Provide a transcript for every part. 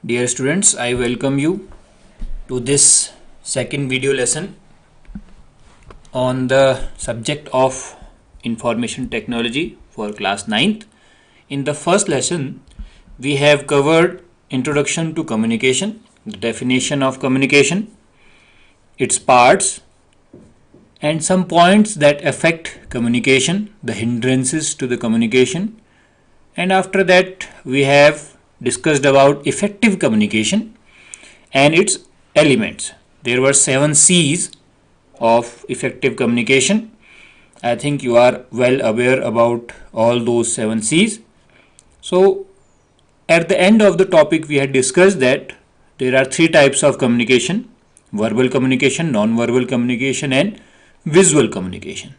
Dear students, I welcome you to this second video lesson on the subject of information technology for class 9th. In the first lesson, we have covered introduction to communication, the definition of communication, its parts, and some points that affect communication, the hindrances to the communication. And after that, we have discussed about effective communication and its elements. There were 7 C's of effective communication. I think you are well aware about all those 7 C's. So at the end of the topic, we had discussed that there are 3 types of communication: verbal communication, non-verbal communication, and visual communication.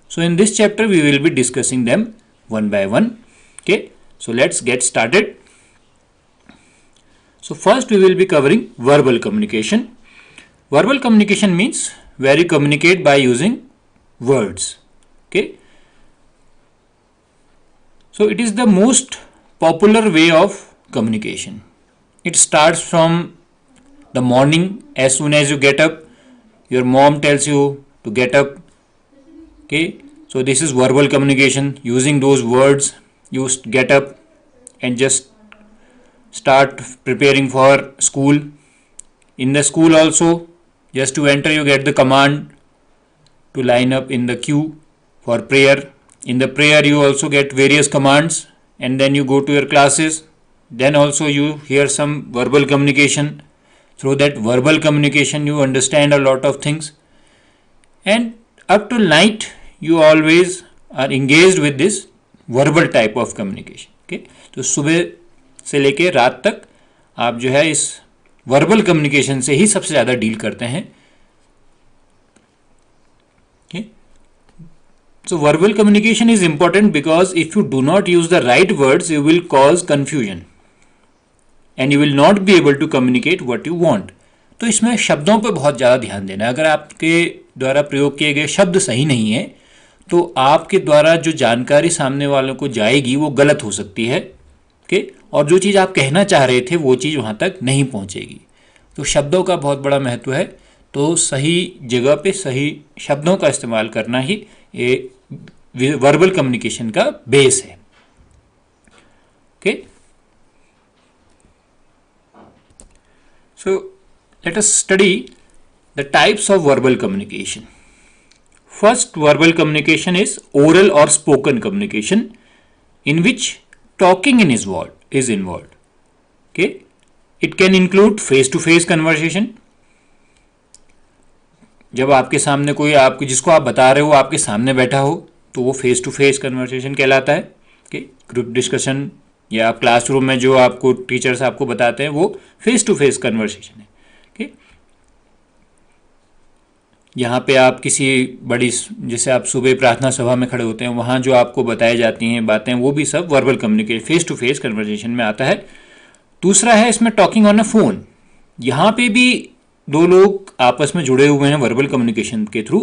So in this chapter, we will be discussing them one by one. Okay, so let's get started. So first we will be covering verbal communication. Verbal communication means where you communicate by using words. Okay. So it is the most popular way of communication. It starts from the morning. As soon as you get up, your mom tells you to get up. Okay. So this is verbal communication. Using those words, you get up and just start preparing for school. In the school also, just to enter, you get the command to line up in the queue for prayer. In the prayer, you also get various commands, and then you go to your classes. Then also you hear some verbal communication. Through that verbal communication, you understand a lot of things. And up till night, you always are engaged with this verbal type of communication. Okay, तो सुबह से लेके रात तक आप जो है इस वर्बल कम्युनिकेशन से ही सबसे ज़्यादा डील करते हैं. Okay? So verbal communication is important because if you do not use the right words, you will cause confusion and you will not be able to communicate what you want. तो इसमें शब्दों पे बहुत ज़्यादा ध्यान देना है. अगर आपके द्वारा प्रयोग किए गए शब्द सही नहीं है तो आपके द्वारा जो जानकारी सामने वालों को जाएगी वो गलत हो सकती है. Okay? और जो चीज़ आप कहना चाह रहे थे वो चीज़ वहाँ तक नहीं पहुँचेगी. तो शब्दों का बहुत बड़ा महत्व है. तो सही जगह पे सही शब्दों का इस्तेमाल करना ही ये वर्बल कम्युनिकेशन का बेस है. Okay, so let us study the types of verbal communication. First verbal communication is oral और spoken communication in which talking is involved. Okay, it can include face-to-face conversation. जब आपके सामने कोई आपको जिसको आप बता रहे हो आपके सामने बैठा हो तो वो फेस टू फेस कन्वर्सेशन कहलाता है. Okay? ग्रुप डिस्कशन या क्लासरूम में जो आपको टीचर्स आपको बताते हैं वो फेस टू फेस कन्वर्सेशन है. Okay? यहाँ पे आप किसी बड़ी जैसे आप सुबह प्रार्थना सभा में खड़े होते हैं वहाँ जो आपको बताई जाती हैं बातें वो भी सब verbal communication face to face conversation में आता है. दूसरा है इसमें टॉकिंग ऑन अ फोन. यहाँ पे भी दो लोग आपस में जुड़े हुए हैं वर्बल कम्युनिकेशन के through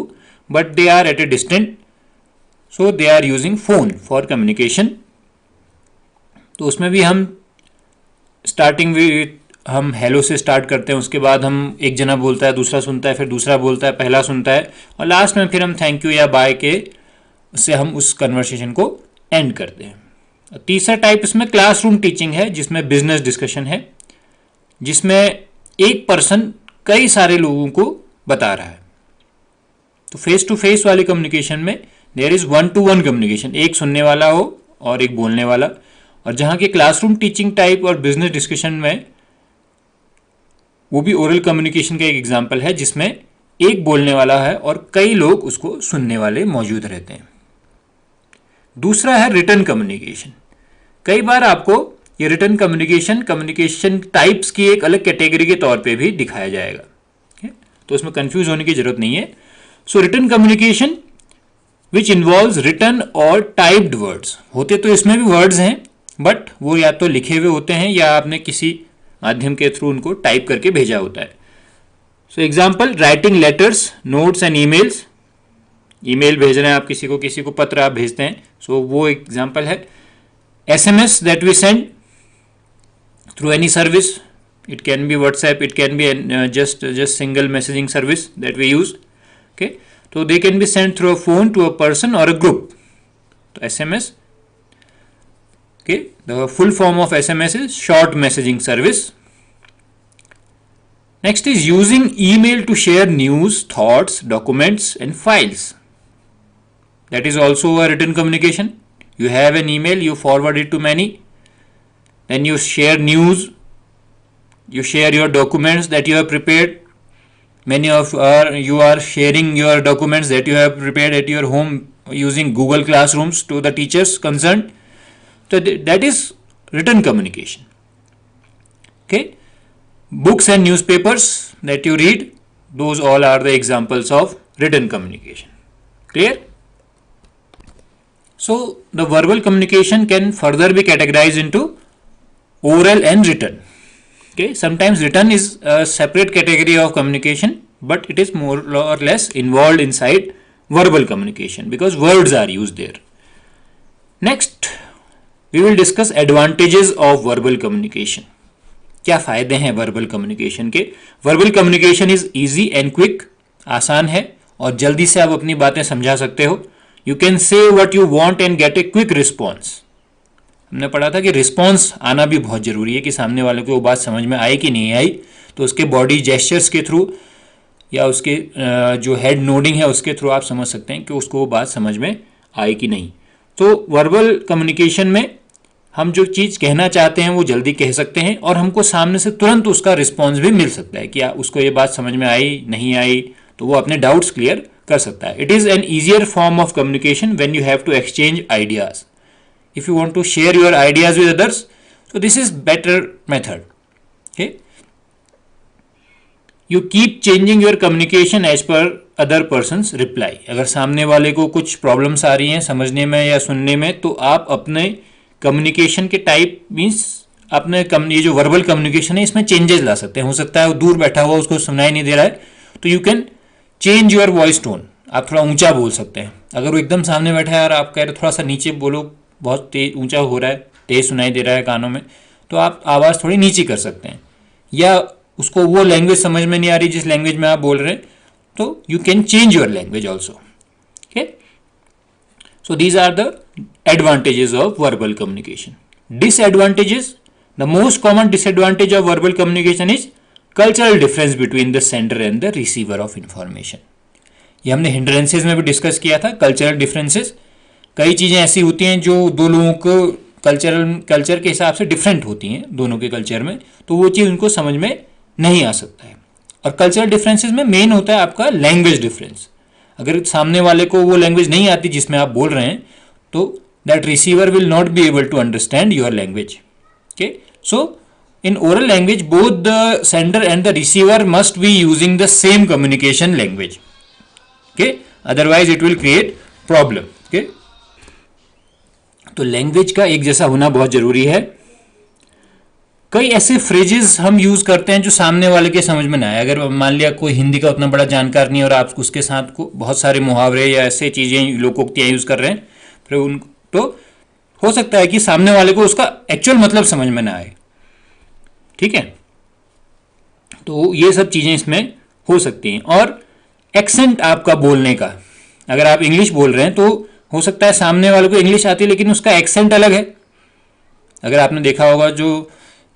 but they are at a distant so they are using phone for communication. तो उसमें भी हम स्टार्टिंग विथ हम हेलो से स्टार्ट करते हैं. उसके बाद हम एक जना बोलता है दूसरा सुनता है फिर दूसरा बोलता है पहला सुनता है और लास्ट में फिर हम थैंक यू या बाय के उससे हम उस कन्वर्सेशन को एंड करते हैं. तीसरा टाइप इसमें क्लासरूम टीचिंग है जिसमें बिजनेस डिस्कशन है जिसमें एक पर्सन कई सारे लोगों को बता रहा है. तो फेस टू फेस वाली कम्युनिकेशन में देयर इज 1-to-1 कम्युनिकेशन, एक सुनने वाला हो और एक बोलने वाला. और जहाँ की क्लासरूम टीचिंग टाइप और बिजनेस डिस्कशन में वो भी ओरल कम्युनिकेशन का एक एग्जाम्पल है जिसमें एक बोलने वाला है और कई लोग उसको सुनने वाले मौजूद रहते हैं. दूसरा है रिटन कम्युनिकेशन. कई बार आपको ये रिटन कम्युनिकेशन टाइप्स की एक अलग कैटेगरी के तौर पे भी दिखाया जाएगा. तो उसमें कंफ्यूज होने की जरूरत नहीं है. So written communication which involves written और टाइप्ड वर्ड्स. होते तो इसमें भी वर्ड्स हैं बट वो या तो लिखे हुए होते हैं या आपने किसी माध्यम के थ्रू उनको टाइप करके भेजा होता है. So example, writing letters, notes and emails. Email भेज रहे हैं आप किसी को पत्र आप भेजते हैं. सो वो एग्जाम्पल है. SMS that we send through any service, It can be WhatsApp, it can be just single messaging service that we use. Okay, so they can be sent through a phone to a person or a group. So SMS. Okay, the full form of SMS is short messaging service. Next is using email to share news, thoughts, documents and files. That is also a written communication. You have an email, you forward it to many, then you share news, you share your documents that you have prepared. Many of you are sharing your documents that you have prepared at your home using Google Classrooms to the teachers concerned. So that is written communication. Okay, books and newspapers that you read, those all are the examples of written communication. Clear? So the verbal communication can further be categorized into oral and written. Okay, sometimes written is a separate category of communication, but it is more or less involved inside verbal communication because words are used there. Next, we will discuss advantages of verbal communication. क्या फायदे हैं verbal communication के? Verbal communication is easy and quick, आसान है और जल्दी से आप अपनी बातें समझा सकते हो. You can say what you want and gate a quick response. हमने पढ़ा था कि रिस्पॉन्स आना भी बहुत जरूरी है कि सामने वाले को वो बात समझ में आई कि नहीं आई, तो उसके बॉडी जेस्चर्स के थ्रू या उसके जो हेड नोडिंग है उसके थ्रू आप समझ सकते हैं कि उसको वो बात समझ में आई कि नहीं. तो वर्बल कम्युनिकेशन में हम जो चीज़ कहना चाहते हैं वो जल्दी कह सकते हैं और हमको सामने से तुरंत उसका रिस्पॉन्स भी मिल सकता है कि उसको ये बात समझ में आई नहीं आई, तो वो अपने डाउट्स क्लियर कर सकता है. It is an easier form of communication when you have to exchange ideas. If you want to share your ideas with others, so this is better method. Okay, you keep changing your communication as per other person's reply. अगर सामने वाले को कुछ problems आ रही हैं समझने में या सुनने में, तो आप अपने कम्युनिकेशन के टाइप मीन्स अपने ये जो वर्बल कम्युनिकेशन है इसमें चेंजेस ला सकते हैं. हो सकता है वो दूर बैठा हुआ उसको सुनाई नहीं दे रहा है, तो you can change your voice tone. आप थोड़ा ऊंचा बोल सकते हैं. अगर वो एकदम सामने बैठा है और आप कह रहे थोड़ा सा नीचे बोलो, बहुत तेज ऊंचा हो रहा है, तेज सुनाई दे रहा है कानों में, तो आप आवाज़ थोड़ी नीची कर सकते हैं. या उसको वो लैंग्वेज समझ में नहीं आ रही जिस लैंग्वेज में आप बोल रहे हैं, तो you can change your language also. Okay, so these are the advantages of verbal communication. Disadvantages, the most common disadvantage of verbal communication is cultural difference between the sender and the receiver of information. ये हमने hindrances में भी discuss किया था. Cultural differences, कई चीज़ें ऐसी होती हैं जो दो लोगों को कल्चर के हिसाब से डिफरेंट होती हैं दोनों के कल्चर में, तो वो चीज़ उनको समझ में नहीं आ सकता है. और कल्चरल डिफरेंसेस में मेन होता है आपका लैंग्वेज डिफरेंस. अगर सामने वाले को वो लैंग्वेज नहीं आती जिसमें आप बोल रहे हैं, तो that receiver will not be able to understand your language. Okay, so in oral language both the sender and the receiver must be using the same communication language. Okay, otherwise it will create problem. Okay, तो language का एक जैसा होना बहुत जरूरी है. कई ऐसे फ्रेजेस हम यूज करते हैं जो सामने वाले के समझ में ना आए. अगर मान लिया कोई हिंदी का उतना बड़ा जानकार नहीं और आप उसके साथ को बहुत सारे मुहावरे या ऐसे चीजें लोकोक्तियां यूज कर रहे हैं, फिर उन तो हो सकता है कि सामने वाले को उसका एक्चुअल मतलब समझ में ना आए. ठीक है, तो ये सब चीजें इसमें हो सकती हैं. और एक्सेंट आपका बोलने का, अगर आप इंग्लिश बोल रहे हैं तो हो सकता है सामने वाले को इंग्लिश आती है लेकिन उसका एक्सेंट अलग है. अगर आपने देखा होगा जो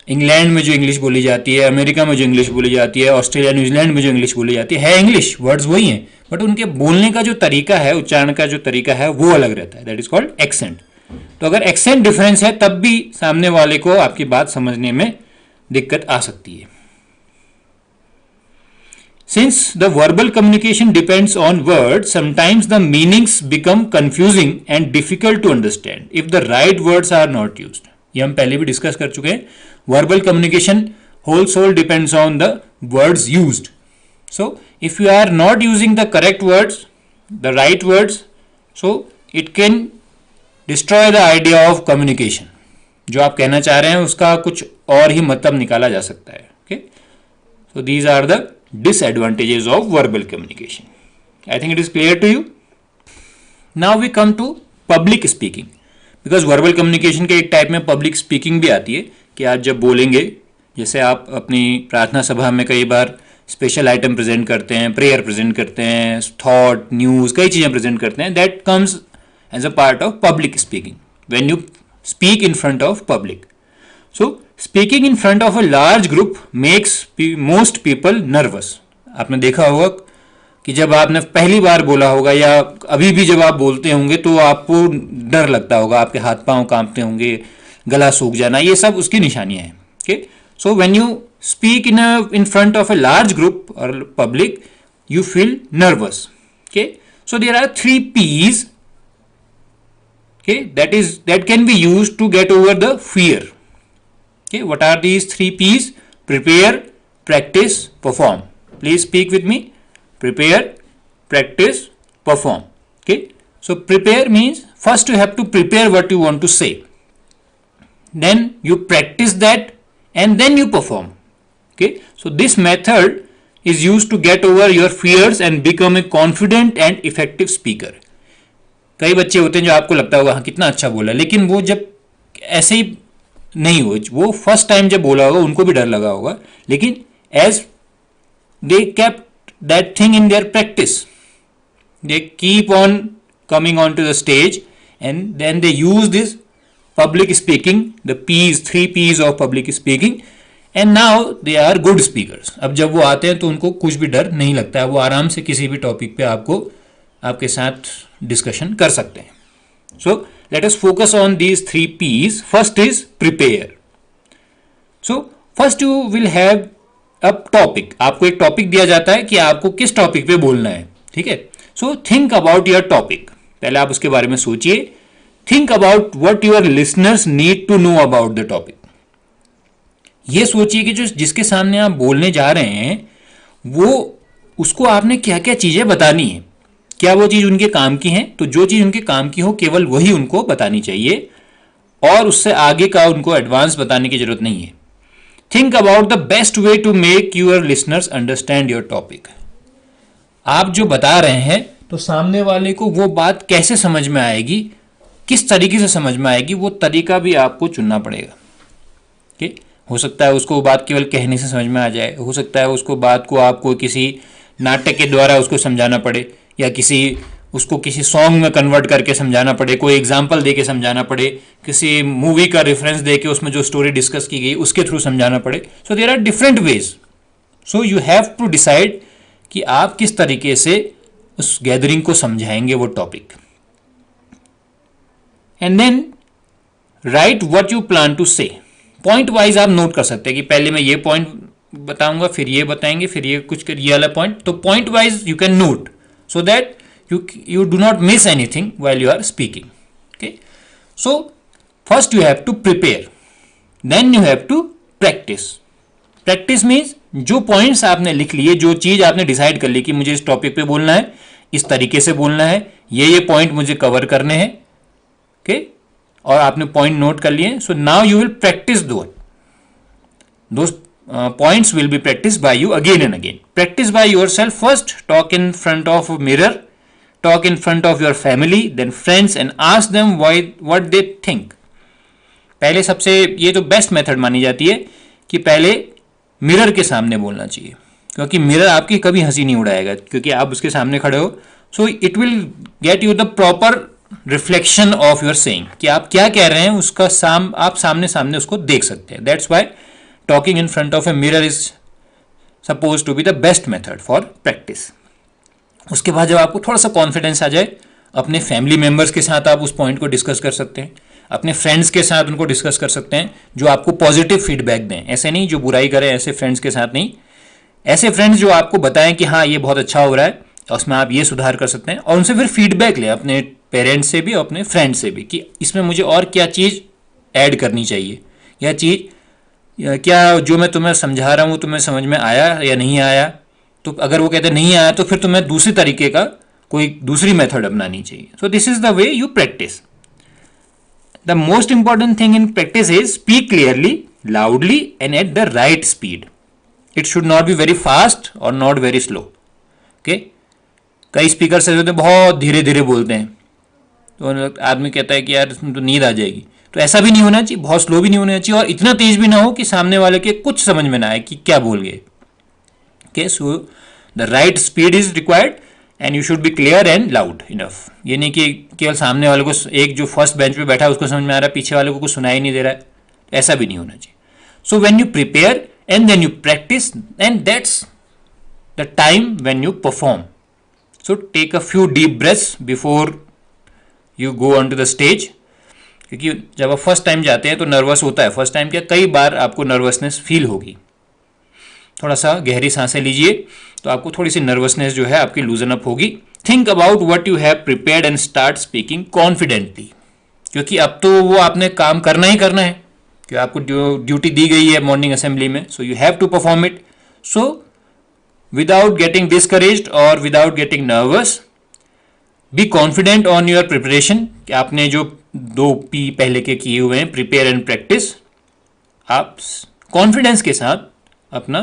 इंग्लैंड में जो इंग्लिश बोली जाती है, अमेरिका में जो इंग्लिश बोली जाती है, ऑस्ट्रेलिया न्यूजीलैंड में जो इंग्लिश बोली जाती है इंग्लिश, वर्ड्स वही हैं, बट उनके बोलने का जो तरीका है, उच्चारण का जो तरीका है वो अलग रहता है. That is called accent. तो अगर एक्सेंट डिफरेंस है तब भी सामने वाले को आपकी बात समझने में दिक्कत आ सकती है. Since the verbal communication depends on words, sometimes the meanings become confusing and difficult to understand if the right words are not used. ये हम पहले भी डिस्कस कर चुके हैं. Verbal communication whole soul depends on the words used. So if you are not using the correct words, the right words, so it can destroy the idea of communication. जो आप कहना चाह रहे हैं उसका कुछ और ही मतलब निकाला जा सकता है. Okay, so these are the disadvantages of verbal communication. I think it is clear to you. Now we come to public speaking, because verbal communication के एक टाइप में public speaking भी आती है कि आप जब बोलेंगे जैसे आप अपनी प्रार्थना सभा में कई बार स्पेशल आइटम प्रेजेंट करते हैं, प्रेयर प्रेजेंट करते हैं, थॉट, न्यूज़, कई चीज़ें प्रेजेंट करते हैं. That comes as a part of public speaking when you speak in front of public. So speaking in front of a large group makes most people nervous. आपने देखा होगा कि जब आपने पहली बार बोला होगा या अभी भी जब आप बोलते होंगे तो आपको डर लगता होगा, आपके हाथ पांव कांपते होंगे, गला सूख जाना, ये सब उसकी निशानियां हैं. Okay, so when you speak in front of a large group और public you feel nervous. Okay, so there are 3 P's, okay, that can be used to get over the fear. Okay, what are these 3 P's? Prepare, practice, perform. Please speak with me. Prepare, practice, perform. Okay, so prepare means first you have to prepare what you want to say, then you practice that, and then you perform. Okay, so this method is used to get over your fears and become a confident and effective speaker. कई बच्चे होते हैं जो आपको लगता होगा हाँ कितना अच्छा बोला, लेकिन वो जब ऐसे ही नहीं हो, वो फर्स्ट टाइम जब बोला होगा उनको भी डर लगा होगा, लेकिन as they kept that thing in their practice, they keep on coming on to the stage and then they use this public speaking, the P's, 3 P's of public speaking, and now they are good speakers. अब जब वो आते हैं तो उनको कुछ भी डर नहीं लगता है, वो आराम से किसी भी टॉपिक पे आपके साथ डिस्कशन कर सकते हैं. सो let us focus on these 3 P's. First is prepare. So first you will have a topic. आपको एक टॉपिक दिया जाता है कि आपको किस टॉपिक पे बोलना है. ठीक है, so think about your topic. पहले आप उसके बारे में सोचिए. Think about what your listeners need to know about the topic. ये सोचिए कि जो जिसके सामने आप बोलने जा रहे हैं वो उसको आपने क्या क्या चीजें बतानी है, क्या वो चीज उनके काम की है. तो जो चीज उनके काम की हो केवल वही उनको बतानी चाहिए और उससे आगे का उनको एडवांस बताने की जरूरत नहीं है. Think about the best way to make your listeners understand your topic. आप जो बता रहे हैं तो सामने वाले को वो बात कैसे समझ में आएगी, किस तरीके से समझ में आएगी, वो तरीका भी आपको चुनना पड़ेगा. ठीक, हो सकता है उसको बात केवल कहने से समझ में आ जाए, हो सकता है उसको बात को आपको किसी नाटक के द्वारा उसको समझाना पड़े या उसको किसी सॉन्ग में कन्वर्ट करके समझाना पड़े, कोई एग्जाम्पल दे के समझाना पड़े, किसी मूवी का रेफरेंस दे के उसमें जो स्टोरी डिस्कस की गई उसके थ्रू समझाना पड़े. So there are different ways. So you have to decide कि आप किस तरीके से उस गैदरिंग को समझाएंगे वो टॉपिक. And then write what you plan to say. Point wise आप नोट कर सकते हैं कि पहले मैं ये पॉइंट बताऊंगा, फिर ये बताएंगे, फिर ये कुछ ये वाला पॉइंट. तो point wise you can note so that you do not miss anything while you are speaking. Okay, so first you have to prepare, then you have to practice. Practice means जो points आपने लिख लिए, जो चीज आपने decide कर ली कि मुझे इस टॉपिक पे बोलना है, इस तरीके से बोलना है, ये पॉइंट मुझे कवर करने हैं. ओके, और आपने पॉइंट नोट कर लिए. So now you will practice those points will be practiced by you again and again. Practice by yourself first. Talk in front of a mirror, talk in front of your family, then friends, and ask them what they think. पहले सबसे ये तो best method मानी जाती है कि पहले mirror के सामने बोलना चाहिए, क्योंकि मिरर आपकी कभी हंसी नहीं उड़ाएगा क्योंकि आप उसके सामने खड़े हो. So it will get you the proper reflection of your saying कि आप क्या कह रहे हैं उसका आप सामने उसको देख सकते हैं. That's why talking in front of a mirror is supposed to be the best method for practice. उसके बाद जब आपको थोड़ा सा कॉन्फिडेंस आ जाए, अपने फैमिली मेंबर्स के साथ आप उस पॉइंट को डिस्कस कर सकते हैं, अपने फ्रेंड्स के साथ उनको डिस्कस कर सकते हैं जो आपको पॉजिटिव फीडबैक दें. ऐसे नहीं जो बुराई करें, ऐसे फ्रेंड्स के साथ नहीं. ऐसे फ्रेंड्स जो आपको बताएं कि हाँ ये बहुत अच्छा हो रहा है, उसमें आप ये सुधार कर सकते हैं, और उनसे फिर फीडबैक लें अपने पेरेंट्स से भी और अपने फ्रेंड्स से भी कि इसमें मुझे और क्या चीज़ ऐड करनी चाहिए, या चीज़ क्या जो मैं तुम्हें समझा रहा हूँ तुम्हें समझ में आया या नहीं आया. तो अगर वो कहते नहीं आया तो फिर तुम्हें दूसरी तरीके का कोई दूसरी मेथड अपनानी चाहिए. So this is the way you practice. The most important thing in practice is speak clearly, loudly and at the right speed. It should not be very fast और नॉट वेरी स्लो. ओके, कई speaker से बहुत धीरे धीरे बोलते हैं तो आदमी कहता है कि यार तो नींद आ जाएगी, तो ऐसा भी नहीं होना चाहिए, बहुत स्लो भी नहीं होना चाहिए और इतना तेज भी ना हो कि सामने वाले के कुछ समझ में ना आए कि क्या बोल गए। Okay, so the right speed is required and you should be clear and loud enough. ये नहीं कि केवल सामने वाले को, एक जो फर्स्ट बेंच पे बैठा है उसको समझ में आ रहा है, पीछे वाले को कुछ सुनाई नहीं दे रहा है, ऐसा भी नहीं होना चाहिए। So when you prepare and then you practice and that's the time when you perform. So take a few deep breaths before you go on to the stage, क्योंकि जब आप फर्स्ट टाइम जाते हैं तो नर्वस होता है। First time क्या, कई बार आपको नर्वसनेस फील होगी। थोड़ा सा गहरी सांसें लीजिए तो आपको थोड़ी सी नर्वसनेस जो है आपकी लूजन अप होगी। Think about what you have prepared and start speaking confidently, क्योंकि अब तो वो आपने काम करना ही करना है, क्योंकि आपको ड्यूटी दी गई है मॉर्निंग असेंबली में, so you have to perform it. So without getting discouraged और without getting nervous, be confident on your preparation. कि आपने जो 2P पहले के किए हुए हैं, प्रिपेयर एंड प्रैक्टिस, आप कॉन्फिडेंस के साथ अपना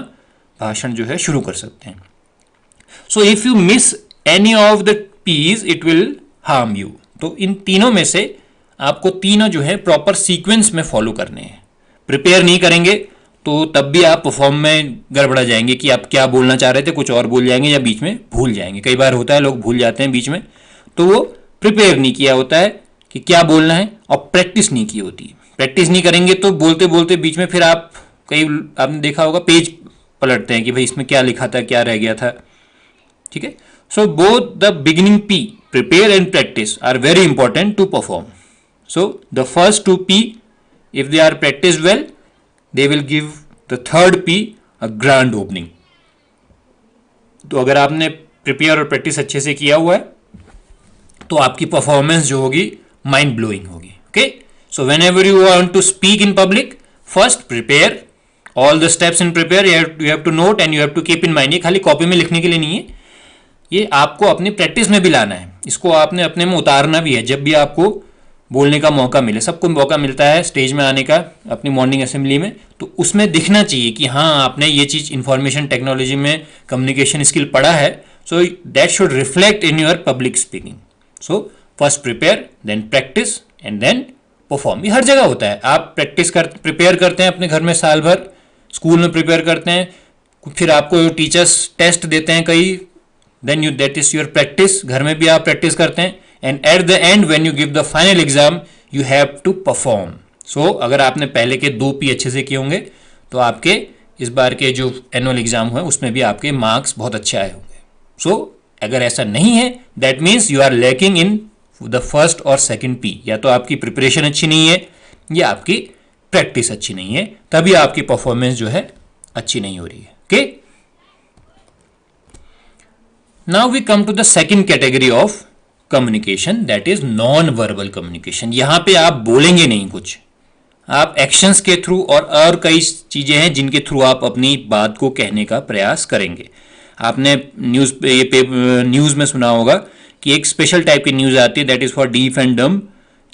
भाषण जो है शुरू कर सकते हैं। So if you miss any of the P's it will harm you. तो इन तीनों में से आपको तीनों जो है प्रॉपर सीक्वेंस में फॉलो करने हैं। प्रिपेयर नहीं करेंगे तो तब भी आप परफॉर्म में गड़बड़ा जाएंगे कि आप क्या बोलना चाह रहे थे, कुछ और बोल जाएंगे या बीच में भूल जाएंगे। कई बार होता है लोग भूल जाते हैं बीच में, तो वो प्रिपेयर नहीं किया होता है कि क्या बोलना है और प्रैक्टिस नहीं की होती। प्रैक्टिस नहीं करेंगे तो बोलते बोलते बीच में फिर आप, कई आपने देखा होगा पेज पलटते हैं कि भाई इसमें क्या लिखा था, क्या रह गया था। ठीक है, so both the beginning P, prepare and practice, are very important to perform. So the first 2P, if they are practiced well, they will give the third P a grand opening. तो अगर आपने prepare और practice अच्छे से किया हुआ है तो आपकी परफॉर्मेंस जो होगी माइंड ब्लोइंग होगी। Okay, so whenever you want to speak in public, first prepare, all the steps in prepare you have to note and you have to keep in mind. ये खाली copy में लिखने के लिए नहीं है, ये आपको अपनी प्रैक्टिस में भी लाना है, इसको आपने अपने में उतारना भी है। जब भी आपको बोलने का मौका मिले, सबको मौका मिलता है स्टेज में आने का अपनी मॉर्निंग असेंबली में, तो उसमें दिखना चाहिए कि हाँ आपने ये चीज़ इंफॉर्मेशन टेक्नोलॉजी में कम्युनिकेशन स्किल पढ़ा है। So that should reflect in your public speaking. So first prepare, then practice and then perform. ये हर जगह होता है। आप प्रिपेयर करते हैं अपने घर में साल भर, स्कूल में प्रिपेयर करते हैं, फिर आपको टीचर्स टेस्ट देते हैं कई, then you that is your practice. घर में भी आप प्रैक्टिस करते हैं and at the end when you give the final exam you have to perform. So अगर आपने पहले के 2P अच्छे से किए होंगे तो आपके इस बार के जो एनुअल एग्जाम हुए उसमें भी आपके मार्क्स बहुत अच्छे आए होंगे। सो अगर ऐसा नहीं है, that means you are lacking in the first और सेकंड P। या तो आपकी प्रिपरेशन अच्छी नहीं है या आपकी प्रैक्टिस अच्छी नहीं है, तभी आपकी परफॉर्मेंस जो है अच्छी नहीं हो रही है। Okay, now we come to the second category of communication, that is non verbal communication. यहां पे आप बोलेंगे नहीं कुछ, आप एक्शंस के थ्रू और कई चीजें हैं जिनके थ्रू आप अपनी बात को कहने का प्रयास करेंगे। आपने न्यूज में सुना होगा कि एक स्पेशल टाइप की न्यूज आती है, that is for deaf and डम,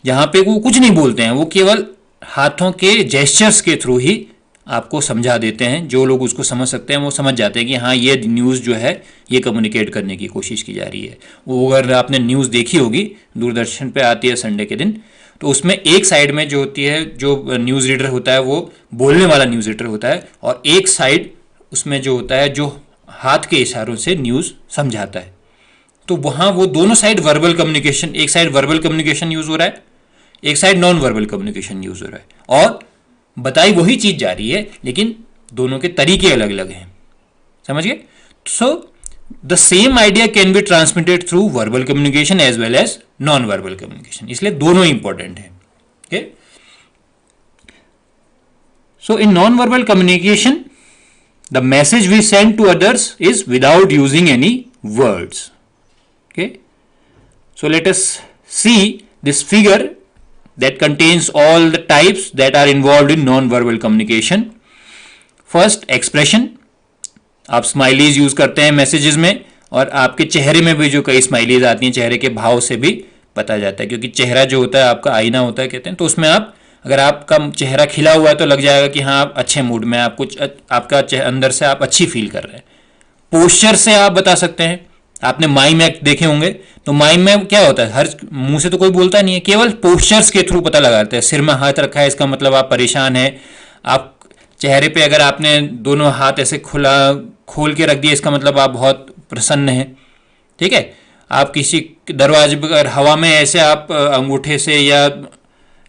जहां पे वो कुछ नहीं बोलते हैं, वो केवल हाथों के जेस्चर्स के थ्रू ही आपको समझा देते हैं। जो लोग उसको समझ सकते हैं वो समझ जाते हैं कि हाँ ये न्यूज़ जो है ये कम्युनिकेट करने की कोशिश की जा रही है। वो अगर आपने न्यूज़ देखी होगी, दूरदर्शन पे आती है संडे के दिन, तो उसमें एक साइड में जो होती है, जो न्यूज़ रीडर होता है वो बोलने वाला न्यूज़ रीडर होता है, और एक साइड उसमें जो होता है जो हाथ के इशारों से न्यूज़ समझाता है। तो वहाँ वो दोनों साइड वर्बल कम्युनिकेशन, एक साइड वर्बल कम्युनिकेशन यूज़ हो रहा है, एक side non verbal communication use हो रहा है, और बताई वही चीज जा रही है लेकिन दोनों के तरीके अलग अलग हैं। समझ गए? So the same idea can be transmitted through verbal communication as well as non verbal communication, इसलिए दोनों इंपॉर्टेंट है। Okay, so in non verbal communication the message we send to others is without using any words. Okay, so let us see this figure that contains all the types that are involved in non-verbal communication. First, expression. आप smileys use करते हैं messages में, और आपके चेहरे में भी जो कई स्माइलीज आती हैं, चेहरे के भाव से भी पता जाता है, क्योंकि चेहरा जो होता है आपका आईना होता है कहते हैं, तो उसमें आप अगर आपका चेहरा खिला हुआ है तो लग जाएगा कि हाँ आप अच्छे मूड में, आप कुछ आपका अंदर से आप अच्छी फील कर रहे हैं। पोस्चर से आप बता सकते हैं आपने माइम एक्ट देखे होंगे, तो माइम में क्या होता है, हर मुंह से तो कोई बोलता नहीं है, केवल पोस्चर्स के थ्रू पता लगाते हैं। सिर में हाथ रखा है, इसका मतलब आप परेशान हैं। आप चेहरे पे अगर आपने दोनों हाथ ऐसे खोल के रख दिए, इसका मतलब आप बहुत प्रसन्न हैं। ठीक है, आप किसी दरवाजे पर हवा में ऐसे आप अंगूठे से या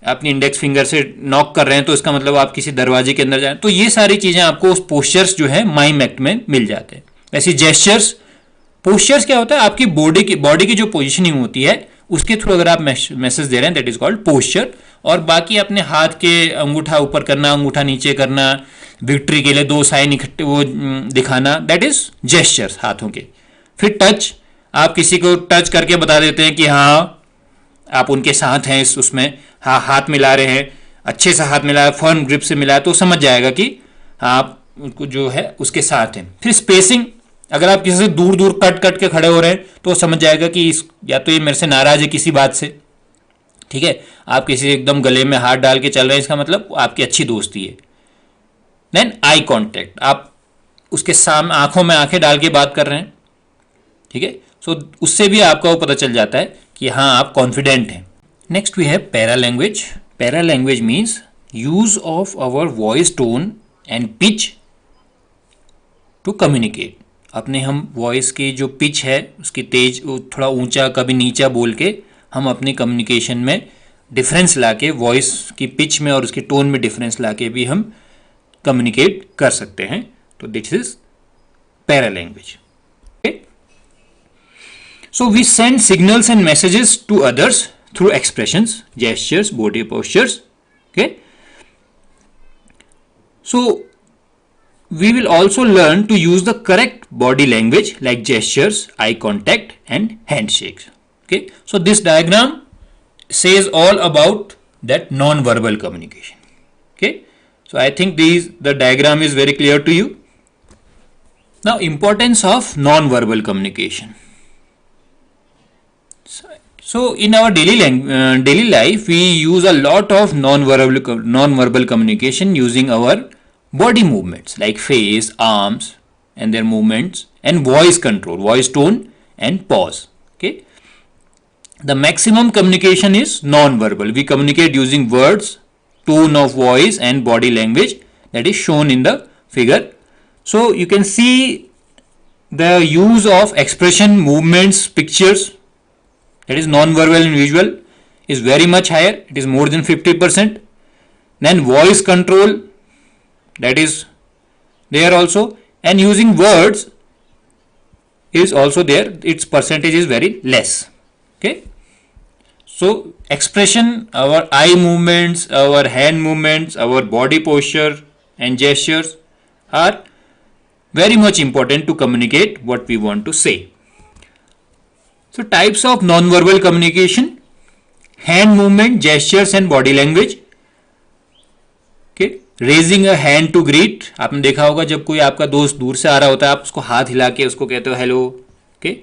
अपनी इंडेक्स फिंगर से नॉक कर रहे हैं, तो इसका मतलब आप किसी दरवाजे के अंदर जाए। तो ये सारी चीजें आपको उस पोस्चर्स जो है माइम एक्ट में मिल जाते हैं। वैसे जेस्चर्स, पोस्चर्स क्या होता है, आपकी बॉडी की जो पोजिशनिंग होती है उसके थ्रू अगर आप मैसेज दे रहे हैं, दैट इज कॉल्ड पोस्चर। और बाकी अपने हाथ के अंगूठा ऊपर करना, अंगूठा नीचे करना, विक्ट्री के लिए दो साइन इकट्ठे वो दिखाना, दैट इज जेस्चर्स हाथों के। फिर टच, आप किसी को टच करके बता देते हैं कि हाँ आप उनके साथ हैं, इस उसमें हाँ हाथ मिला रहे हैं, अच्छे से हाथ मिलाया, फर्म ग्रिप से मिलाया, तो समझ जाएगा कि हाँ आप उनको जो है उसके साथ हैं। फिर स्पेसिंग, अगर आप किसी से दूर दूर कट के खड़े हो रहे हैं तो समझ जाएगा कि या तो ये मेरे से नाराज है किसी बात से। ठीक है, आप किसी एकदम गले में हाथ डाल के चल रहे हैं, इसका मतलब आपकी अच्छी दोस्ती है। देन आई कॉन्टेक्ट, आप उसके सामने आंखों में आंखें डाल के बात कर रहे हैं। ठीक है, सो उससे भी आपका वो पता चल जाता है कि हाँ आप कॉन्फिडेंट हैं। Next we have para language. Para language means use of our voice tone and pitch to communicate. अपने हम वॉइस की जो पिच है उसकी तेज, थोड़ा ऊंचा कभी नीचा बोल के हम अपनी कम्युनिकेशन में डिफरेंस लाके, वॉइस की पिच में और उसकी टोन में डिफरेंस लाके भी हम कम्युनिकेट कर सकते हैं। तो this is para language. So we send signals and messages to others through expressions, gestures, body postures. Okay. So we will also learn to use the correct body language like gestures, eye contact and handshakes. Okay. So this diagram says all about that non-verbal communication. Okay. So I think the diagram is very clear to you. Now importance of non-verbal communication. So in our daily life, we use a lot of non-verbal communication using our body movements like face, arms and their movements, and voice control, voice tone and pause. Okay. The maximum communication is non-verbal. We communicate using words, tone of voice and body language that is shown in the figure. So you can see the use of expression, movements, pictures, that is non-verbal and visual, is very much higher. It is more than 50%. Then voice control, that is there also, and using words is also there. Its percentage is very less. Okay. So expression, our eye movements, our hand movements, our body posture and gestures are very much important to communicate what we want to say. So types of non-verbal communication: hand movement, gestures and body language. Okay, raising a hand to greet. आपने देखा होगा जब कोई आपका दोस्त दूर से आ रहा होता है, आप उसको हाथ हिला के उसको कहते हो हेलो। ओके,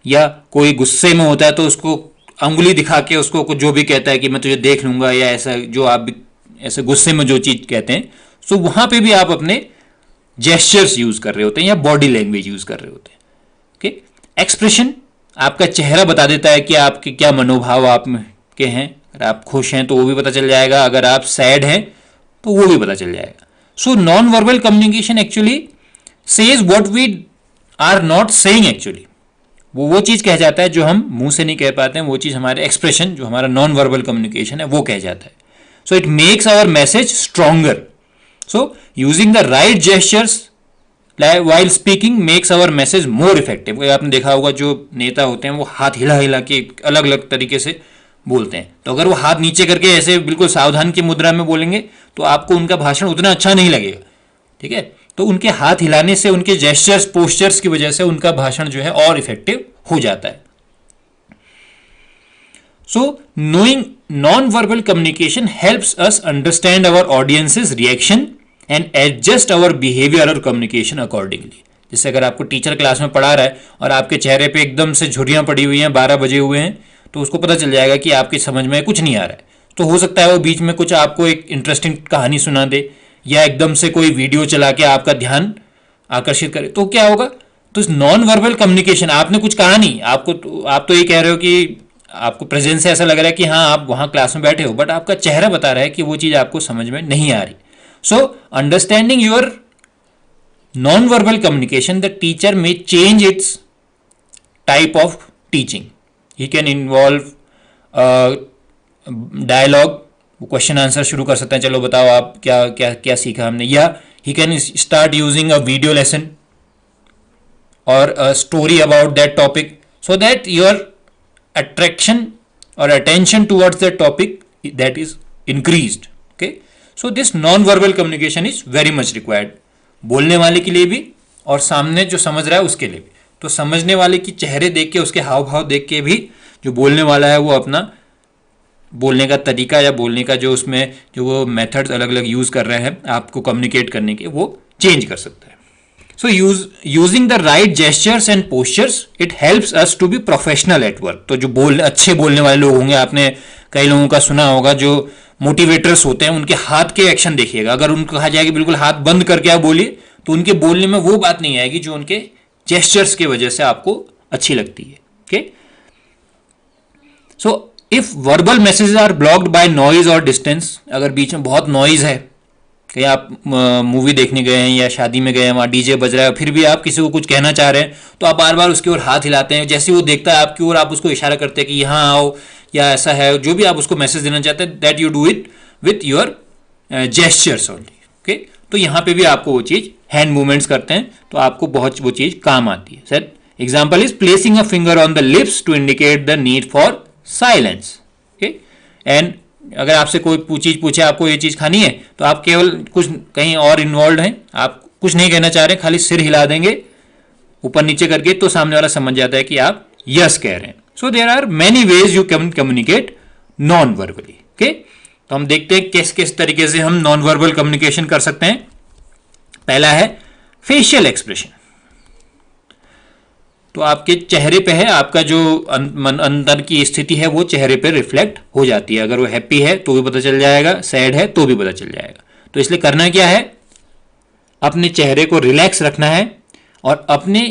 या कोई गुस्से में होता है तो उसको अंगुली दिखा के उसको जो भी कहता है कि मैं तुझे देख लूंगा, या ऐसा जो आप ऐसे गुस्से में जो चीज कहते हैं, सो वहां पे भी आप अपने जेस्चर्स यूज कर रहे होते हैं या बॉडी लैंग्वेज यूज कर रहे होते हैं। ओके, एक्सप्रेशन, आपका चेहरा बता देता है कि आपके क्या मनोभाव आप के हैं। अगर आप खुश हैं तो वो भी पता चल जाएगा, अगर आप सैड हैं तो वो भी पता चल जाएगा। So non verbal communication actually says what we are not saying. Actually वो चीज कह जाता है जो हम मुंह से नहीं कह पाते हैं, वो चीज हमारे एक्सप्रेशन, जो हमारा नॉन वर्बल कम्युनिकेशन है, वो कह जाता है। So it makes our message stronger. So using the right gestures while speaking makes our message more effective. आपने देखा होगा जो नेता होते हैं वो हाथ हिला हिला के अलग अलग तरीके से बोलते हैं, तो अगर वो हाथ नीचे करके ऐसे बिल्कुल सावधान की मुद्रा में बोलेंगे तो आपको उनका भाषण उतना अच्छा नहीं लगेगा। ठीक है, तो उनके हाथ हिलाने से, उनके जेस्चर्स, पोस्चर्स की वजह से उनका भाषण जो है और इफेक्टिव हो जाता है। So knowing non verbal communication helps us understand our audience's reaction and adjust our behaviour और कम्युनिकेशन अकॉर्डिंगली। जैसे अगर आपको टीचर क्लास में पढ़ा रहा है और आपके चेहरे पे एकदम से झुर्रियां पड़ी हुई हैं, 12 बजे हुए हैं, तो उसको पता चल जाएगा कि आपकी समझ में कुछ नहीं आ रहा है। तो हो सकता है वो बीच में कुछ आपको एक इंटरेस्टिंग कहानी सुना दे, या एकदम से कोई वीडियो चला के आपका ध्यान आकर्षित करे। तो क्या होगा, तो नॉन वर्बल कम्युनिकेशन, आपने कुछ कहा नहीं, आप तो ये कह रहे हो कि आपको प्रेजेंस से ऐसा लग रहा है कि हाँ आप वहाँ क्लास में बैठे हो, बट आपका चेहरा बता रहा है कि वो चीज़ आपको समझ में नहीं आ रही. So understanding your non verbal communication, the teacher may change its type of teaching. He can involve dialogue, question answer शुरू कर सकते हैं, चलो बताओ आप क्या क्या क्या सीखा हमने, या he can start using a video lesson और a story about that topic, so that your attraction or attention towards the topic that is increased. Okay, so this non-verbal communication is very much required, बोलने वाले के लिए भी और सामने जो समझ रहा है उसके लिए भी. तो समझने वाले की चेहरे देख के, उसके हाव भाव देख के भी जो बोलने वाला है वो अपना बोलने का तरीका या बोलने का जो उसमें जो वो मेथड्स अलग अलग यूज़ कर रहे हैं आपको कम्युनिकेट करने के, वो चेंज कर सकता है. So using the right gestures and postures, it helps us to be professional at work. तो जो अच्छे बोलने वाले लोग होंगे, आपने कई लोगों का सुना होगा जो मोटिवेटर्स होते हैं, उनके हाथ के एक्शन देखिएगा. अगर उनको कहा जाएगा बिल्कुल हाथ बंद करके आप बोलिए, तो उनके बोलने में वो बात नहीं आएगी जो उनके जेस्चर्स की वजह से आपको अच्छी लगती है. Okay, so if verbal messages are blocked by noise और डिस्टेंस, अगर बीच में बहुत नॉइज है, कहीं आप मूवी देखने गए हैं या शादी में गए हैं, वहाँ डीजे बज रहा है, फिर भी आप किसी को कुछ कहना चाह रहे हैं, तो आप बार बार उसकी ओर हाथ हिलाते हैं. जैसे वो देखता है आपकी ओर, आप उसको इशारा करते हैं कि यहाँ आओ या ऐसा है, जो भी आप उसको मैसेज देना चाहते हैं, that you do it with your gestures only. Okay, तो यहाँ पे भी आपको वो चीज़ हैंड मूवमेंट्स करते हैं, तो आपको बहुत वो चीज़ काम आती है. सर example is placing a finger on the lips to indicate the need for silence. Okay, and अगर आपसे कोई चीज़ पूछे आपको ये चीज़ खानी है, तो आप केवल कुछ कहीं और इन्वॉल्व हैं, आप कुछ नहीं कहना चाह रहे, खाली सिर हिला देंगे ऊपर नीचे करके, तो सामने वाला समझ जाता है कि आप यस कह रहे हैं. So there are many ways you can communicate non verbally. Okay, तो हम देखते हैं किस किस तरीके से हम नॉन वर्बल कम्युनिकेशन कर सकते हैं. पहला है फेशियल एक्सप्रेशन. तो आपके चेहरे पे है, आपका जो अंदर की स्थिति है वो चेहरे पे रिफ्लेक्ट हो जाती है. अगर वो हैप्पी है तो भी पता चल जाएगा, सैड है तो भी पता चल जाएगा. तो इसलिए करना क्या है, अपने चेहरे को रिलैक्स रखना है और अपने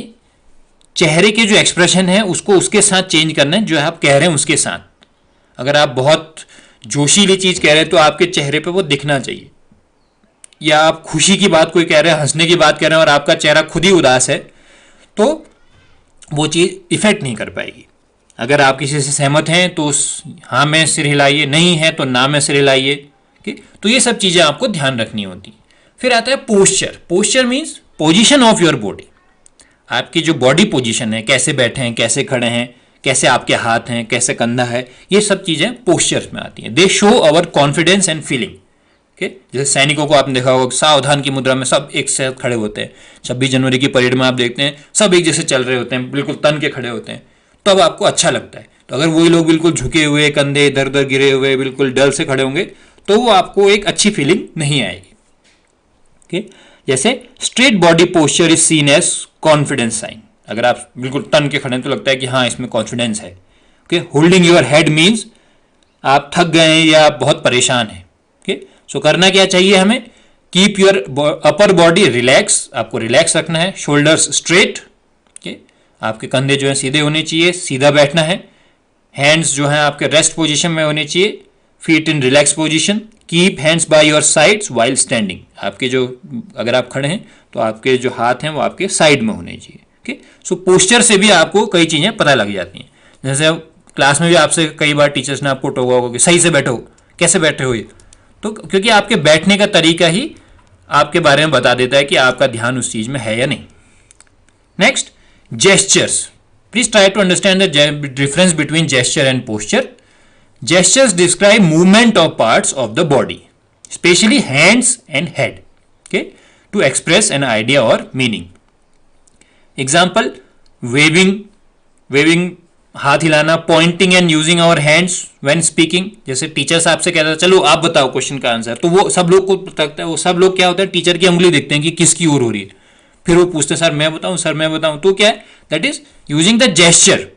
चेहरे के जो एक्सप्रेशन है उसको उसके साथ चेंज करना है जो आप कह रहे हैं उसके साथ. अगर आप बहुत जोशीली चीज़ कह रहे हैं तो आपके चेहरे पे वो दिखना चाहिए. या आप खुशी की बात कोई कह रहे हैं, हंसने की बात कह रहे हैं और आपका चेहरा खुद ही उदास है, तो वो चीज़ इफेक्ट नहीं कर पाएगी. अगर आप किसी से सहमत हैं तो हाँ में सिर हिलाइए, नहीं है तो ना में सिर हिलाइए. तो ये सब चीज़ें आपको ध्यान रखनी होती. फिर आता है posture. Posture means position of your body. आपकी जो बॉडी पोजीशन है, कैसे बैठे हैं, कैसे खड़े हैं, कैसे आपके हाथ हैं, कैसे कंधा है, ये सब चीज़ें पोस्चर्स में आती हैं. दे show our confidence and feeling. जैसे सैनिकों को आपने देखा होगा, सावधान की मुद्रा में सब एक साथ खड़े होते हैं. 26 जनवरी की परेड में आप देखते हैं सब एक जैसे चल रहे होते हैं, बिल्कुल तन के खड़े होते हैं, तो अब आपको अच्छा लगता है. तो अगर वही लोग बिल्कुल झुके हुए, कंधे इधर उधर गिरे हुए, बिल्कुल डल से खड़े होंगे, तो वो आपको एक अच्छी फीलिंग नहीं आएगी. ओके, जैसे straight body posture is seen as confidence sign. अगर आप बिल्कुल तन के खड़े हैं तो लगता है कि हाँ इसमें कॉन्फिडेंस है. Okay, holding your head means आप थक गए हैं या आप बहुत परेशान हैं. ओके, सो करना क्या चाहिए हमें, keep your upper body relax. आपको रिलैक्स रखना है. Shoulders straight. ओके, आपके कंधे जो है सीधे होने चाहिए, सीधा बैठना है. हैंड्स जो हैं आपके रेस्ट पोजीशन में होने चाहिए. Feet in relax position. Keep hands by your sides while standing. आपके जो अगर आप खड़े हैं तो आपके जो हाथ हैं वो आपके साइड में होने चाहिए. ओके, सो पोस्चर से भी आपको कई चीज़ें पता लग जाती हैं. जैसे क्लास में भी आपसे कई बार टीचर्स ने आपको टोका होगा कि सही से बैठो, कैसे बैठे हो ये, तो क्योंकि आपके बैठने का तरीका ही आपके बारे में बता देता है कि आपका ध्यान उस चीज़ में है या नहीं. Next, gestures. Please try to understand the difference between gesture and posture. Gestures describe movement of parts of the body, especially hands and head, okay, to express an idea or meaning. Example, waving हाथ हिलाना, pointing and using our hands when speaking. जैसे teachers आपसे कहता है चलो आप बताओ question का आंसर, तो वो सब लोग को लगता है, वो सब लोग क्या होता है टीचर की उंगली देखते हैं कि किसकी ओर हो रही है, फिर वो पूछते हैं सर मैं बताऊं, सर मैं बताऊं. तो क्या है, that is using the gesture.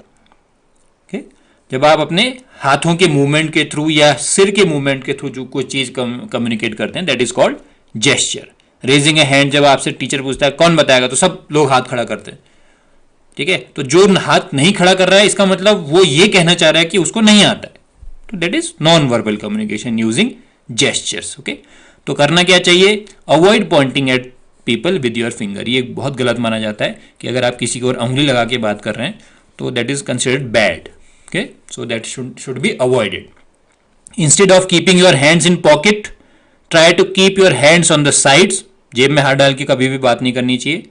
जब आप अपने हाथों के मूवमेंट के थ्रू या सिर के मूवमेंट के थ्रू जो कोई चीज कम्युनिकेट करते हैं, that is called gesture. Raising A hand, जब आपसे टीचर पूछता है कौन बताएगा, तो सब लोग हाथ खड़ा करते हैं, ठीक है, तो जो हाथ नहीं खड़ा कर रहा है इसका मतलब वो ये कहना चाह रहा है कि उसको नहीं आता है, तो that is non verbal communication using gestures. Okay, तो करना क्या चाहिए, avoid Poynting eight people with your finger. ये बहुत गलत माना जाता है कि अगर आप किसी को और उंगली लगा के बात कर रहे हैं तो that is considered bad. Okay, so that should be avoided. Instead of keeping your hands in pocket, try to keep your hands on the sides. जेब में हाथ डाल के कभी भी बात नहीं करनी चाहिए।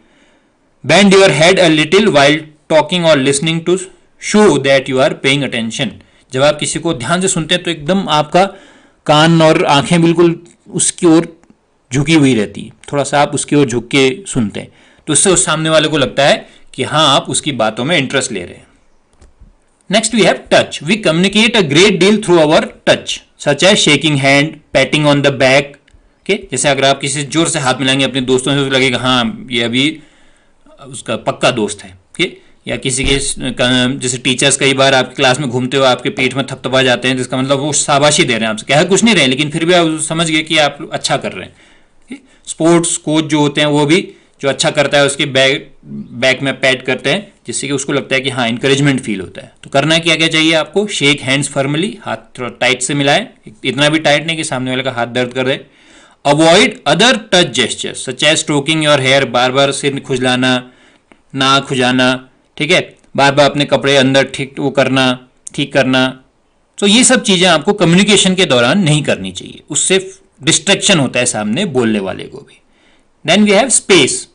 Bend your head a little while talking और listening to show that you are paying attention. जब आप किसी को ध्यान से सुनते हैं तो एकदम आपका कान और आंखें बिल्कुल उसकी ओर झुकी हुई रहती है, थोड़ा सा आप उसकी ओर झुक के सुनते हैं, तो उससे उस सामने वाले को लगता है कि हाँ आप उसकी बातों में इंटरेस्ट ले रहे हैं। Next we have touch. We communicate a great deal through our touch, such as shaking hand, patting on the back. जैसे अगर आप किसी जोर से हाथ मिलाएंगे अपने दोस्तों से तो लगेगा हाँ ये अभी उसका पक्का दोस्त है। या किसी के जैसे टीचर्स कई बार आपकी क्लास में घूमते हुए आपके पीठ में थपथपा जाते हैं, जिसका मतलब वो शाबाशी दे रहे हैं आपसे, क्या है कुछ नहीं रहे लेकिन फिर भी आप समझ गए कि आप अच्छा कर रहे हैं। स्पोर्ट्स कोच जो होते हैं वो भी जो अच्छा करता है उसके बैक में पैट करते हैं, जिससे कि उसको लगता है कि हाँ इंकरेजमेंट फील होता है। तो करना क्या क्या चाहिए आपको, शेक हैंड्स फर्मली, हाथ थोड़ा टाइट से मिलाएं, इतना भी टाइट नहीं कि सामने वाले का हाथ दर्द कर दे। Avoid other touch gestures such as stroking your hair, बार बार सिर खुजलाना, नाक खुजाना, ठीक है, बार बार अपने कपड़े अंदर ठीक करना। तो ये सब चीजें आपको कम्युनिकेशन के दौरान नहीं करनी चाहिए, उससे डिस्ट्रैक्शन होता है सामने बोलने वाले को भी। Then we have space.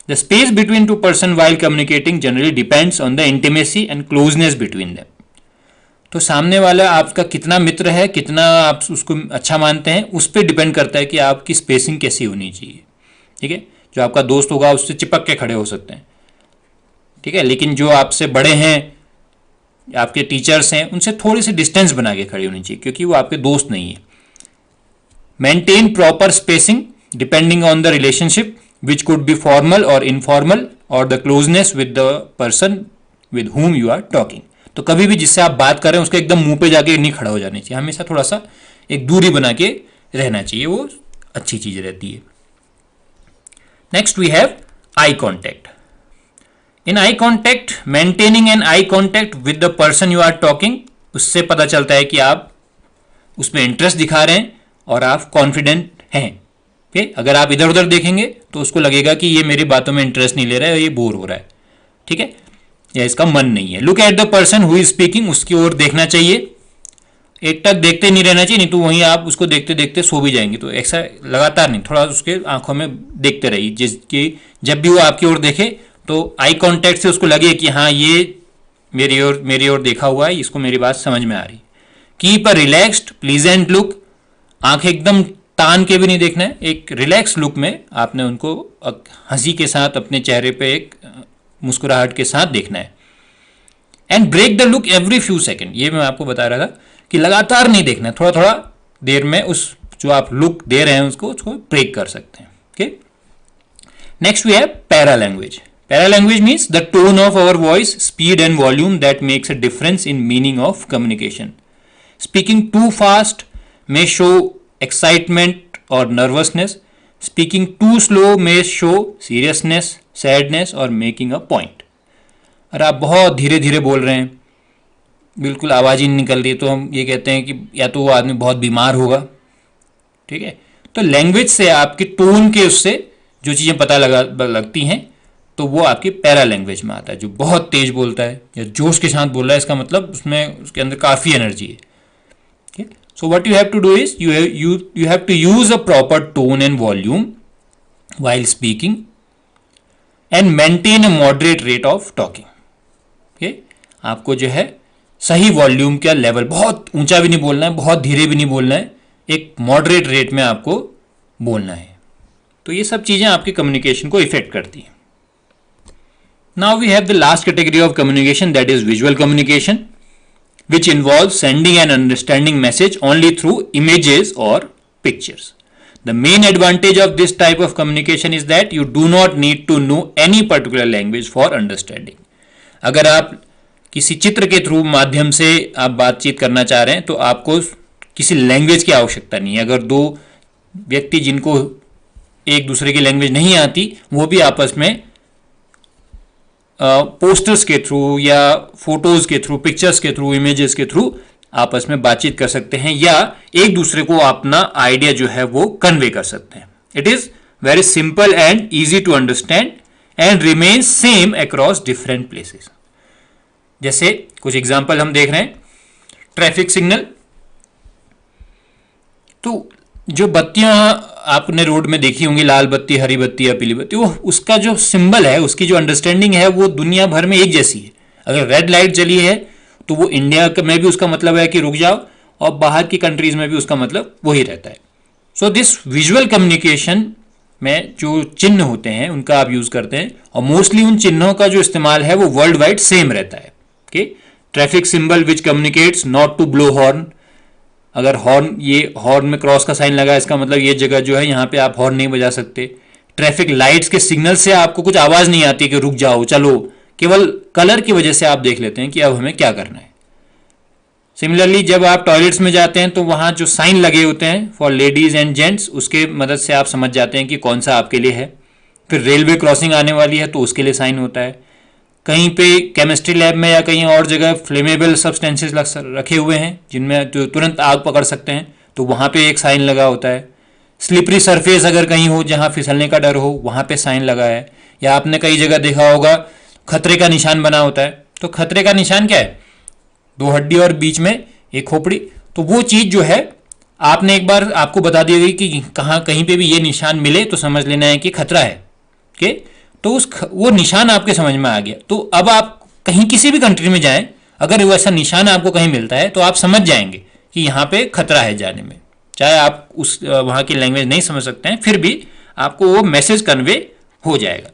The space between two person while communicating generally depends on the intimacy and closeness between them. तो सामने वाला आपका कितना मित्र है, कितना आप उसको अच्छा मानते हैं, उस पर डिपेंड करता है कि आपकी स्पेसिंग कैसी होनी चाहिए। ठीक है, जो आपका दोस्त होगा उससे चिपक के खड़े हो सकते हैं, ठीक है, लेकिन जो आपसे बड़े हैं, आपके टीचर्स हैं, उनसे थोड़ी सी डिस्टेंस बना के खड़ी होनी चाहिए क्योंकि वो आपके दोस्त नहीं है। Maintain proper spacing depending on the relationship which could be formal और इनफॉर्मल और the closeness with the person with whom you are talking. तो कभी भी जिससे आप बात कर रहे हैं उसके एकदम मुंह पे जाके नहीं खड़ा हो जाना चाहिए, हमेशा थोड़ा सा एक दूरी बना के रहना चाहिए, वो अच्छी चीज रहती है। Next we have eye contact. In eye contact, maintaining an eye contact with the person you are talking, उससे पता चलता है कि आप उसमें इंटरेस्ट दिखा रहे हैं और आप कॉन्फिडेंट हैं। अगर आप इधर उधर देखेंगे तो उसको लगेगा कि ये मेरी बातों में इंटरेस्ट नहीं ले रहा है, ये बोर हो रहा है, ठीक है, या इसका मन नहीं है। Look at the person who is speaking, उसकी ओर देखना चाहिए, एक टक देखते नहीं रहना चाहिए, नहीं तो वहीं आप उसको देखते देखते सो भी जाएंगे। तो ऐसा लगातार नहीं, थोड़ा उसके आंखों में देखते रहिए, जिसकी जब भी वो आपकी ओर देखे तो आई कॉन्टैक्ट से उसको लगे कि हाँ ये मेरी ओर देखा हुआ है, इसको मेरी बात समझ में आ रही। Keep a relaxed pleasant look, आंखें एकदम तान के भी नहीं देखना है, एक रिलैक्स लुक में आपने उनको हंसी के साथ अपने चेहरे पे एक मुस्कुराहट के साथ देखना है। And break the look every few second, ये मैं आपको बता रहा था कि लगातार नहीं देखना है, थोड़ा थोड़ा देर में उस जो आप लुक दे रहे हैं उसको ब्रेक कर सकते हैं। Okay, next we have para language. Para language means the tone of our voice, speed and volume that makes a difference in meaning of communication. Speaking too fast may show excitement or nervousness. Speaking too slow may show seriousness, sadness or making a point. अगर आप बहुत धीरे धीरे बोल रहे हैं, बिल्कुल आवाज़ ही नहीं निकल रही है, तो हम ये कहते हैं कि या तो वो आदमी बहुत बीमार होगा। ठीक है, तो लैंग्वेज से, आपके टोन के उससे जो चीज़ें पता लगती हैं तो वो आपकी पैरा लैंग्वेज में आता है। जो बहुत तेज बोलता है या जोश के साथ बोल रहा है, इसका मतलब उसमें उसके अंदर काफ़ी एनर्जी है। So what you have to do is you have to use a proper tone and volume while speaking and maintain a moderate rate of talking. Okay? आपको जो है सही वॉल्यूम का लेवल, बहुत ऊंचा भी नहीं बोलना है, बहुत धीरे भी नहीं बोलना है, एक मॉडरेट रेट में आपको बोलना है। तो ये सब चीजें आपके कम्युनिकेशन को इफेक्ट करती हैं। Now we have the last category of communication, that is visual communication, which involves sending and understanding message only through images or pictures. The main advantage of this type of communication is that you do not need to know any particular language for understanding. अगर आप किसी चित्र के through माध्यम से आप बातचीत करना चाह रहे हैं तो आपको किसी लैंग्वेज की आवश्यकता नहीं है। अगर दो व्यक्ति जिनको एक दूसरे की लैंग्वेज नहीं आती वो भी आपस में पोस्टर्स के थ्रू या फोटोज के थ्रू, पिक्चर्स के थ्रू, इमेजेस के थ्रू आपस में बातचीत कर सकते हैं या एक दूसरे को अपना आइडिया जो है वो कन्वे कर सकते हैं. It is very simple and easy to understand and remain same across different places. जैसे कुछ एग्जांपल हम देख रहे हैं. ट्रैफिक सिग्नल, तो जो बत्तियां आपने रोड में देखी होंगी, लाल बत्ती, हरी बत्ती या पीली बत्ती, वो उसका जो सिंबल है, उसकी जो अंडरस्टैंडिंग है वो दुनिया भर में एक जैसी है. अगर रेड लाइट जली है तो वो इंडिया में भी उसका मतलब है कि रुक जाओ, और बाहर की कंट्रीज में भी उसका मतलब वही रहता है. सो दिस विजुअल कम्युनिकेशन में जो चिन्ह होते हैं उनका आप यूज करते हैं, और मोस्टली उन चिन्हों का जो इस्तेमाल है वो वर्ल्ड वाइड सेम रहता है. Okay, traffic symbol which communicates not to blow horn. अगर हॉर्न, ये हॉर्न में क्रॉस का साइन लगा, इसका मतलब ये जगह जो है यहाँ पे आप हॉर्न नहीं बजा सकते. ट्रैफिक लाइट्स के सिग्नल से आपको कुछ आवाज नहीं आती कि रुक जाओ, चलो, केवल कलर की वजह से आप देख लेते हैं कि अब हमें क्या करना है. सिमिलरली जब आप टॉयलेट्स में जाते हैं तो वहां जो साइन लगे होते हैं फॉर लेडीज एंड जेंट्स, उसके मदद से आप समझ जाते हैं कि कौन सा आपके लिए है. फिर रेलवे क्रॉसिंग आने वाली है तो उसके लिए साइन होता है. कहीं पे केमिस्ट्री लैब में या कहीं और जगह फ्लेमेबल सब्सटेंसेस रखे हुए हैं जिनमें जो तुरंत आग पकड़ सकते हैं, तो वहाँ पे एक साइन लगा होता है. स्लिपरी सरफेस अगर कहीं हो जहाँ फिसलने का डर हो, वहाँ पे साइन लगा है. या आपने कई जगह देखा होगा खतरे का निशान बना होता है. तो खतरे का निशान क्या है? 2 हड्डी और बीच में एक खोपड़ी. तो वो चीज़ जो है आपने एक बार आपको बता दी गई कि कहीं पे भी ये निशान मिले तो समझ लेना है कि खतरा है. ओके, तो वो निशान आपके समझ में आ गया. तो अब आप कहीं किसी भी कंट्री में जाएं, अगर वैसा निशान आपको कहीं मिलता है तो आप समझ जाएंगे कि यहाँ पे खतरा है जाने में. चाहे आप उस वहाँ की लैंग्वेज नहीं समझ सकते हैं, फिर भी आपको वो मैसेज कन्वे हो जाएगा.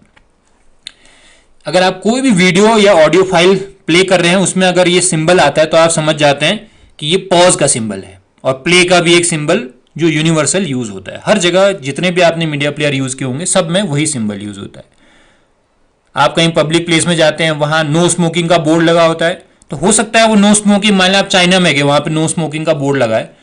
अगर आप कोई भी वीडियो या ऑडियो फाइल प्ले कर रहे हैं, उसमें अगर ये सिंबल आता है तो आप समझ जाते हैं कि ये पॉज का सिंबल है. और प्ले का भी एक सिंबल जो यूनिवर्सल यूज होता है हर जगह, जितने भी आपने मीडिया प्लेयर यूज किए होंगे सब में वही सिंबल यूज होता है. आप कहीं पब्लिक प्लेस में जाते हैं, वहां नो स्मोकिंग का बोर्ड लगा होता है, तो हो सकता है वो नो स्मोकिंग, मान लें आप चाइना में गए, वहां पे नो स्मोकिंग का बोर्ड लगा है,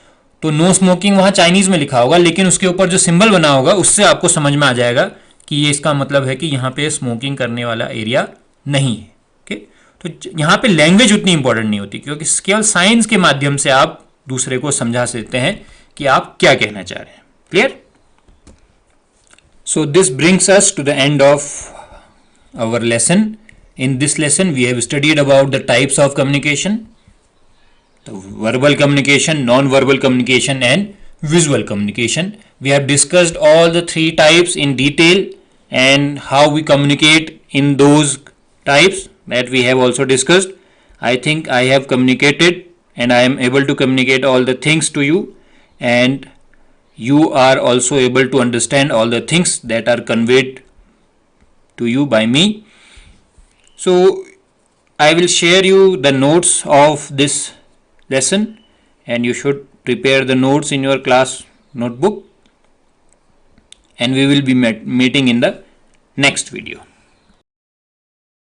तो नो स्मोकिंग वहां चाइनीज में लिखा होगा, लेकिन उसके ऊपर जो सिंबल बना होगा उससे आपको समझ में आ जाएगा कि ये इसका मतलब है कि यहाँ पे स्मोकिंग करने वाला एरिया नहीं है. ओके, तो यहाँ पे लैंग्वेज उतनी इंपॉर्टेंट नहीं होती, क्योंकि केवल साइंस के माध्यम से आप दूसरे को समझा सकते हैं कि आप क्या कहना चाह रहे हैं. Clear? So this brings us to the end of our lesson. In this lesson we have studied about the types of communication, the verbal communication, non-verbal communication and visual communication. We have discussed all the 3 types in detail and how we communicate in those types that we have also discussed. I think I have communicated and I am able to communicate all the things to you, and you are also able to understand all the things that are conveyed to you by me. So I will share you the notes of this lesson, and you should prepare the notes in your class notebook, and we will be meeting in the next video.